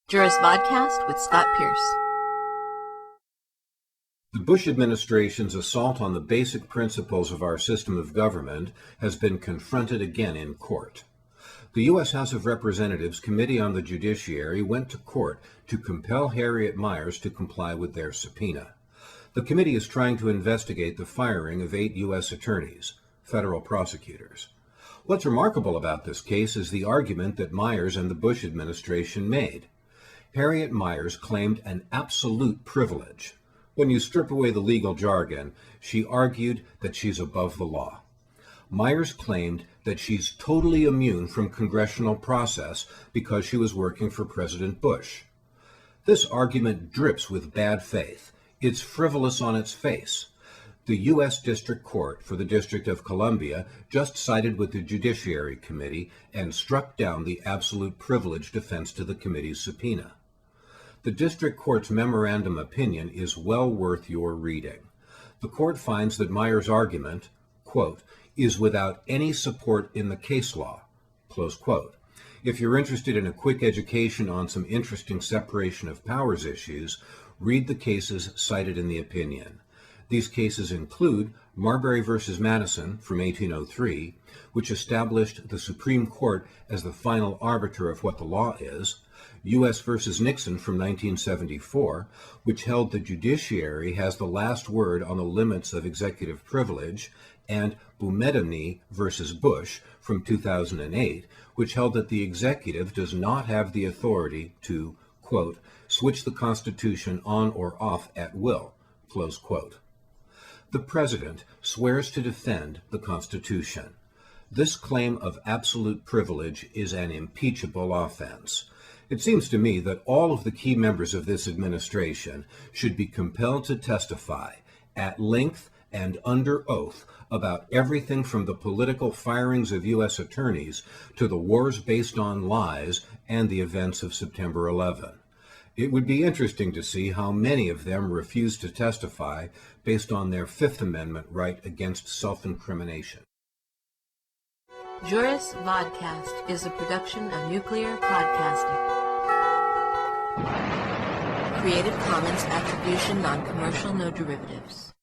Juris Vodcast with Scott Pearce. The Bush administration's assault on the basic principles of our system of government has been confronted again in court. The U.S. House of Representatives Committee on the Judiciary went to court to compel Harriet Miers to comply with their subpoena. The committee is trying to investigate the firing of 8 U.S. attorneys, federal prosecutors. What's remarkable about this case is the argument that Miers and the Bush administration made. Harriet Miers claimed an absolute privilege. When you strip away the legal jargon, she argued that she's above the law. Miers claimed that she's totally immune from congressional process because she was working for President Bush. This argument drips with bad faith. It's frivolous on its face. The U.S. District Court for the District of Columbia just sided with the Judiciary Committee and struck down the absolute privilege defense to the committee's subpoena. The District Court's memorandum opinion is well worth your reading. The court finds that Miers' argument, quote, is without any support in the case law, close quote. If you're interested in a quick education on some interesting separation of powers issues, read the cases cited in the opinion. These cases include Marbury v. Madison from 1803, which established the Supreme Court as the final arbiter of what the law is, U.S. v. Nixon from 1974, which held the judiciary has the last word on the limits of executive privilege, and Boumediene v. Bush from 2008, which held that the executive does not have the authority to, quote, switch the Constitution on or off at will, close quote. The President swears to defend the Constitution. This claim of absolute privilege is an impeachable offense. It seems to me that all of the key members of this administration should be compelled to testify at length and under oath about everything from the political firings of U.S. attorneys to the wars based on lies and the events of September 11. It would be interesting to see how many of them refuse to testify based on their Fifth Amendment right against self-incrimination. Juris Vodcast is a production of Nuclear Podcasting. Creative Commons Attribution Non-Commercial No Derivatives.